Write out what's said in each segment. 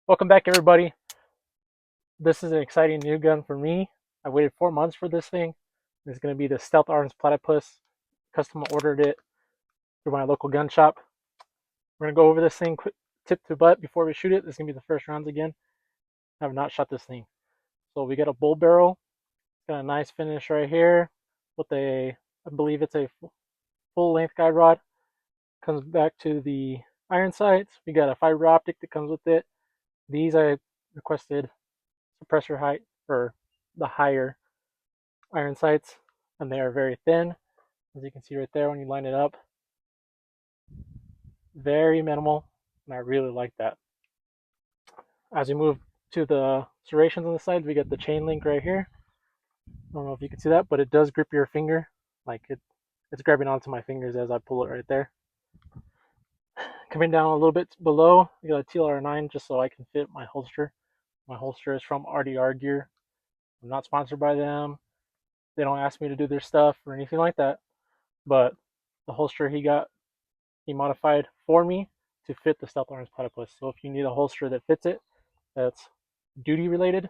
Welcome back, everybody. This is an exciting new gun for me. I waited 4 months for this thing. It's going to be the Stealtharms Platypus. Custom ordered it through my local gun shop. We're going to go over this thing quick, tip to butt before we shoot it. This is going to be the first rounds again. I have not shot this thing. So we got a bull barrel. It's got a nice finish right here with I believe it's a full length guide rod. Comes back to the iron sights. We got a fiber optic that comes with it. These I requested suppressor height for the higher iron sights, and they are very thin, as you can see right there when you line it up. Very minimal, and I really like that. As we move to the serrations on the sides, we get the chain link right here. I don't know if you can see that, but it does grip your finger. It's grabbing onto my fingers as I pull it right there. Coming down a little bit below, we got a TLR9 just so I can fit my holster. My holster is from RDR Gear. I'm not sponsored by them. They don't ask me to do their stuff or anything like that. But the holster he modified for me to fit the Stealtharms Platypus. So if you need a holster that fits it, that's duty related,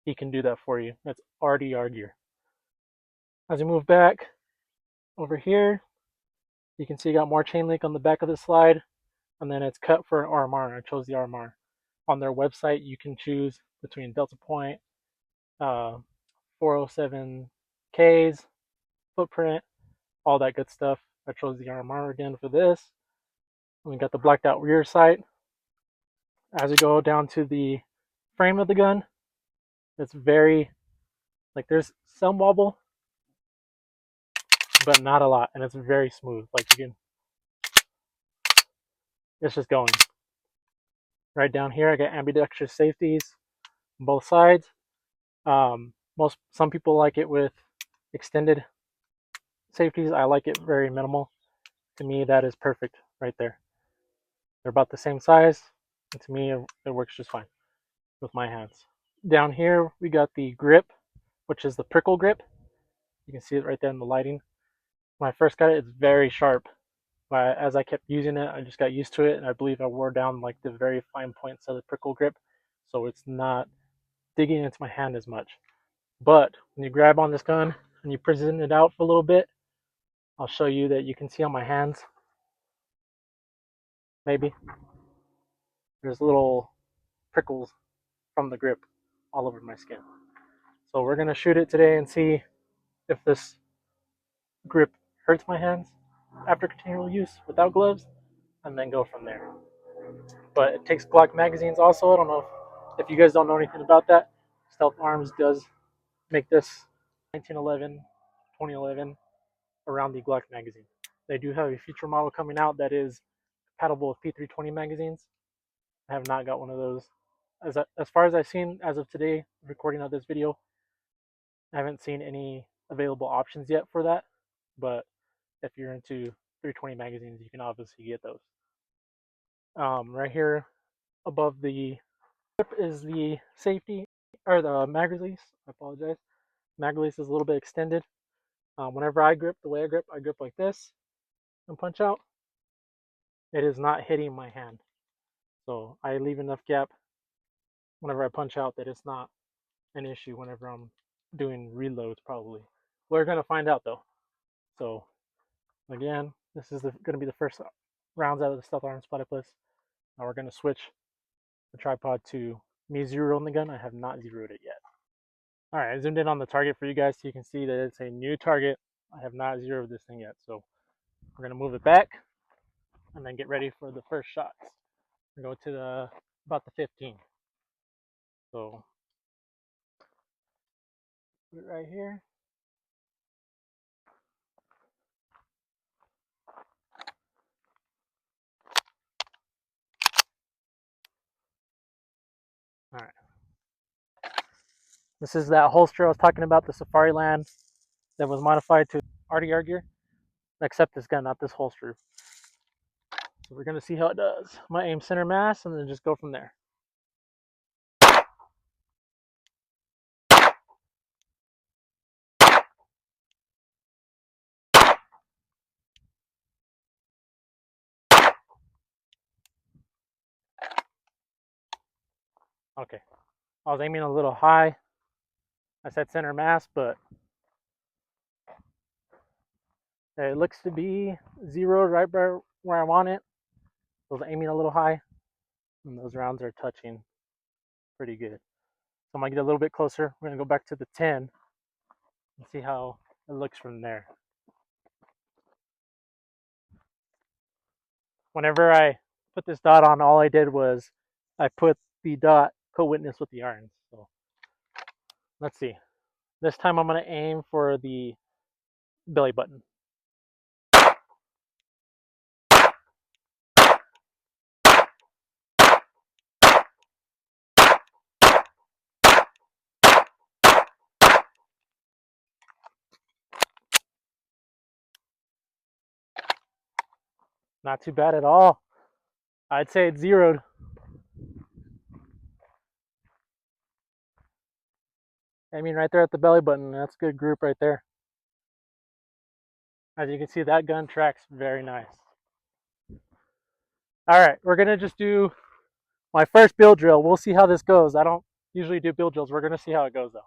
he can do that for you. That's RDR Gear. As we move back over here, you can see you got more chain link on the back of the slide, and then it's cut for an RMR. I chose the RMR. On their website, you can choose between Delta Point, 407Ks, footprint, all that good stuff. I chose the RMR again for this. And we got the blacked out rear sight. As we go down to the frame of the gun, it's very, there's some wobble, but not a lot, and it's very smooth. It's just going. Right down here, I got ambidextrous safeties on both sides. Some people like it with extended safeties. I like it very minimal. To me, that is perfect right there. They're about the same size, and to me, it works just fine with my hands. Down here, we got the grip, which is the prickle grip. You can see it right there in the lighting. When I first got it, it's very sharp. But as I kept using it, I just got used to it, and I believe I wore down the very fine points of the prickle grip, so it's not digging into my hand as much. But when you grab on this gun and you present it out for a little bit, I'll show you that you can see on my hands, maybe, there's little prickles from the grip all over my skin. So we're going to shoot it today and see if this grip hurts my hands after continual use without gloves, and then go from there. But it takes Glock magazines also. I don't know if you guys don't know anything about that. Stealtharms does make this 1911, 2011 around the Glock magazine. They do have a future model coming out that is compatible with P320 magazines. I have not got one of those. As far as I've seen as of today, recording of this video, I haven't seen any available options yet for that. But if you're into 320 magazines, you can obviously get those. Right here above the grip is the safety, or the mag release. I apologize. Mag release is a little bit extended. Whenever I grip, the way I grip like this and punch out, it is not hitting my hand. So I leave enough gap whenever I punch out that it's not an issue whenever I'm doing reloads, probably. We're going to find out though. So again, this is going to be the first rounds out of the Stealtharms Platypus. Now we're going to switch the tripod to me zeroing the gun. I have not zeroed it yet. All right, I zoomed in on the target for you guys so you can see that it's a new target. I have not zeroed this thing yet, so we're going to move it back and then get ready for the first shots. We're going to go to about the 15. So put it right here. All right. This is that holster I was talking about, the Safari Land that was modified to RDR gear, except this gun, not this holster. So we're going to see how it does. I'm going to aim center mass and then just go from there. Okay. I was aiming a little high. I said center mass, but it looks to be zeroed right where I want it. I was aiming a little high, and those rounds are touching pretty good. So I'm gonna get a little bit closer. We're gonna go back to the 10 and see how it looks from there. Whenever I put this dot on, all I did was I put the dot co-witness with the irons. So let's see. This time I'm gonna aim for the belly button. Not too bad at all. I'd say it's zeroed. I mean, right there at the belly button. That's a good group right there. As you can see, that gun tracks very nice. All right, we're gonna just do my first build drill. We'll see how this goes. I don't usually do build drills. We're gonna see how it goes though.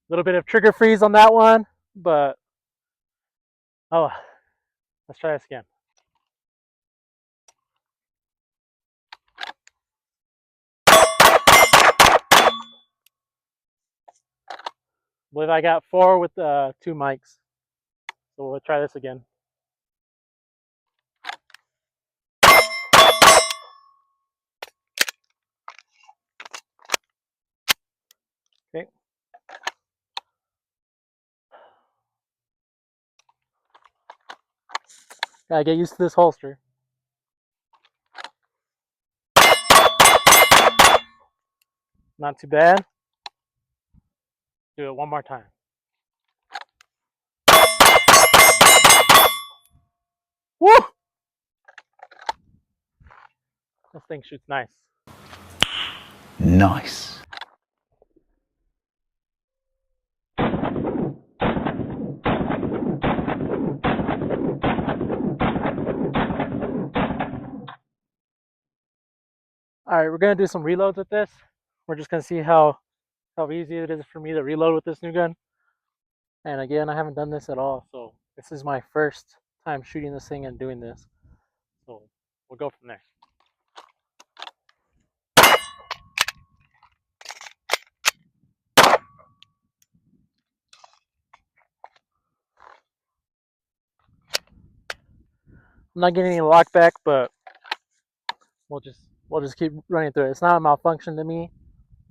A little bit of trigger freeze on that one, but oh, let's try this again. I believe I got 4 with 2 mics. So we'll try this again. Okay. Gotta get used to this holster. Not too bad. Do it one more time. Woo! This thing shoots nice. Nice. All right, we're gonna do some reloads with this. We're just gonna see how easy it is for me to reload with this new gun. And again, I haven't done this at all, so this is my first time shooting this thing and doing this. So we'll go from there. I'm not getting any lockback, but we'll just keep running through it. It's not a malfunction to me,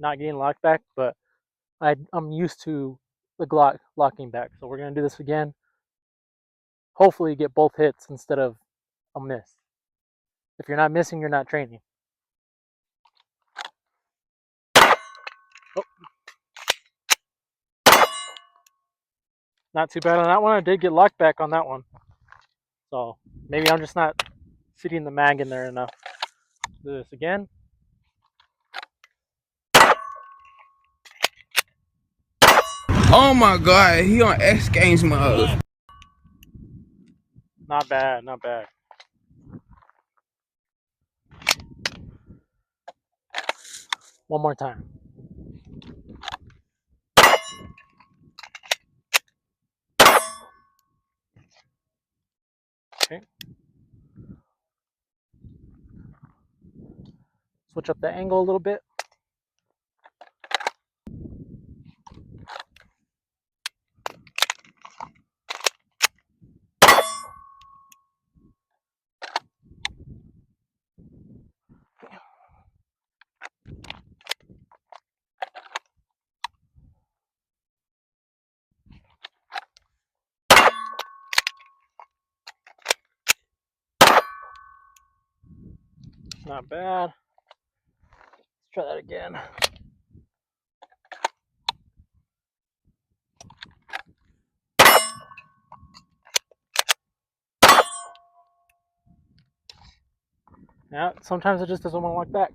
not getting lockback, but I'm used to the Glock locking back. So we're gonna do this again. Hopefully get both hits instead of a miss. If you're not missing, you're not training. Oh. Not too bad on that one. I did get lockback on that one. So maybe I'm just not sitting the mag in there enough. Do this again. Oh my god, he on X Games mode. Not bad, not bad. One more time. Okay. Switch up the angle a little bit. Not bad. Let's try that again. Yeah, sometimes it just doesn't want to lock back.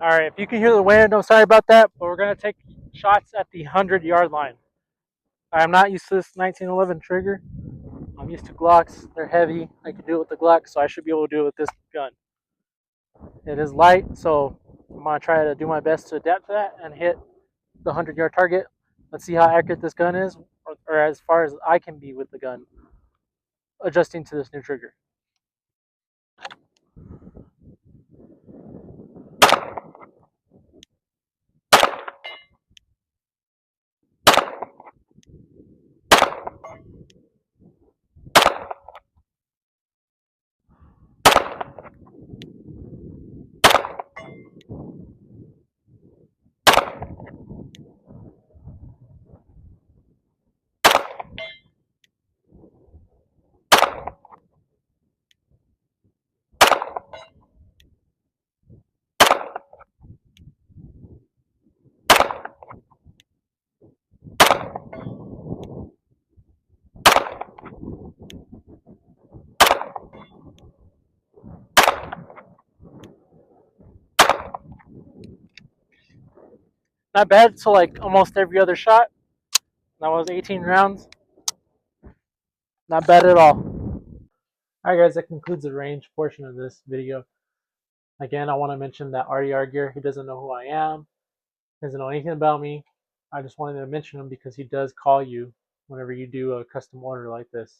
Alright, if you can hear the wind, I'm sorry about that, but we're going to take shots at the 100-yard line. I am not used to this 1911 trigger. I'm used to Glocks. They're heavy. I can do it with the Glock, so I should be able to do it with this gun. It is light, so I'm going to try to do my best to adapt to that and hit the 100-yard target. Let's see how accurate this gun is, or as far as I can be with the gun, adjusting to this new trigger. Not bad, so like almost every other shot. That was 18 rounds. Not bad at all. Alright guys, that concludes the range portion of this video. Again, I want to mention that RDR Gear, he doesn't know who I am, doesn't know anything about me. I just wanted to mention him because he does call you whenever you do a custom order like this.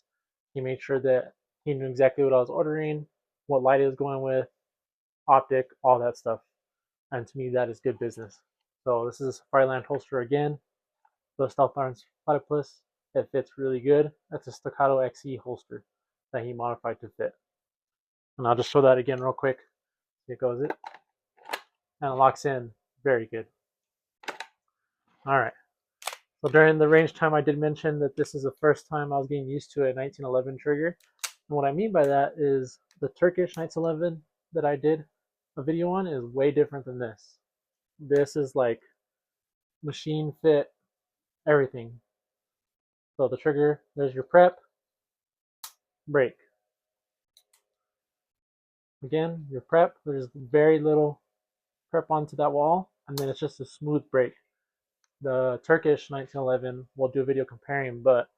He made sure that he knew exactly what I was ordering, what light it was going with, optic, all that stuff. And to me, that is good business. So this is a Fireland holster again, the Stealtharms Platypus. It fits really good. That's a Staccato XE holster that he modified to fit. And I'll just show that again real quick. Here goes it. And it locks in very good. Alright. So during the range time, I did mention that this is the first time I was getting used to a 1911 trigger. And what I mean by that is the Turkish 1911 that I did a video on is way different than this. This is like machine fit everything. So the trigger, there's your prep, break. Again, your prep, there's very little prep onto that wall, and then it's just a smooth break. The Turkish 1911, we'll do a video comparing, but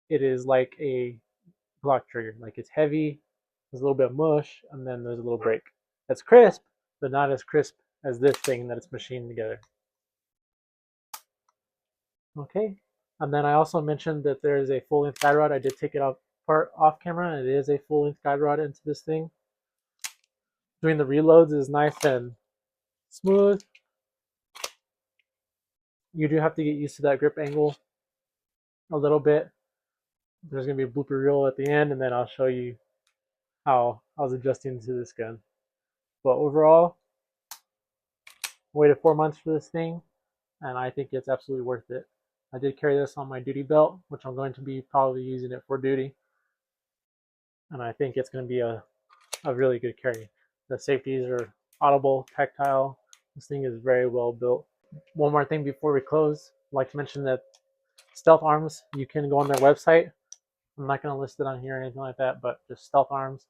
it is like a Glock trigger. Like it's heavy, there's a little bit of mush, and then there's a little break. It's crisp, but not as crisp as this thing that it's machined together. Okay, and then I also mentioned that there is a full-length guide rod. I did take it apart off camera, and it is a full-length guide rod into this thing. Doing the reloads is nice and smooth. You do have to get used to that grip angle a little bit. There's going to be a blooper reel at the end, and then I'll show you how I was adjusting to this gun. But overall, waited 4 months for this thing, and I think it's absolutely worth it. I did carry this on my duty belt, which I'm going to be probably using it for duty. And I think it's going to be a really good carry. The safeties are audible, tactile. This thing is very well built. One more thing before we close, I'd like to mention that Stealtharms, you can go on their website. I'm not going to list it on here or anything like that, but just Stealtharms.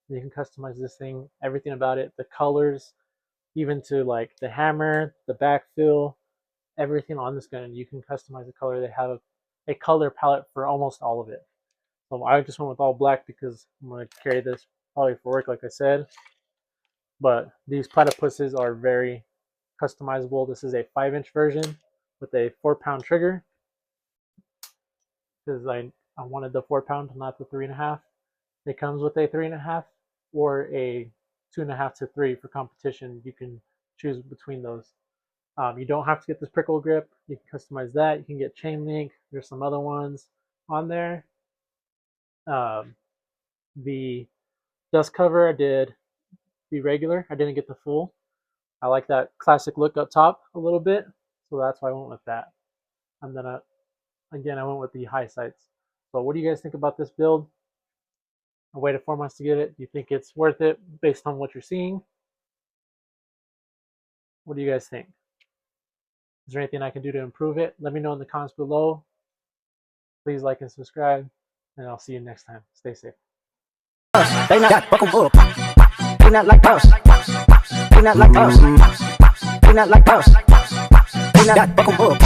You can customize this thing, everything about it, the colors, even to like the hammer, the backfill, everything on this gun. You can customize the color. They have a color palette for almost all of it. So I just went with all black because I'm going to carry this probably for work, like I said. But these platypuses are very customizable. This is a 5-inch version with a 4-pound trigger because I wanted the 4-pound, not the 3.5. It comes with a 3.5 or a 2.5 to 3 for competition. You can choose between those. You don't have to get this prickle grip. You can customize that. You can get chain link. There's some other ones on there. The dust cover, I did the regular. I didn't get the full. I like that classic look up top a little bit, so that's why I went with that. And then again, I went with the high sights. So what do you guys think about this build? I waited 4 months to get it. Do you think it's worth it based on what you're seeing? What do you guys think? Is there anything I can do to improve it? Let me know in the comments below. Please like and subscribe, and I'll see you next time. Stay safe. They not like us. They not like us. not like boss. We not fuck 'em up.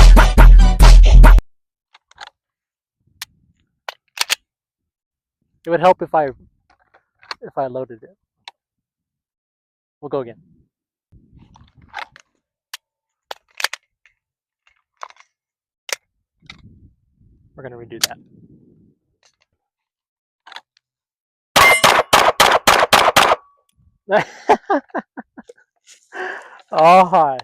It would help if I loaded it. We'll go again. We're gonna redo that. Oh hi.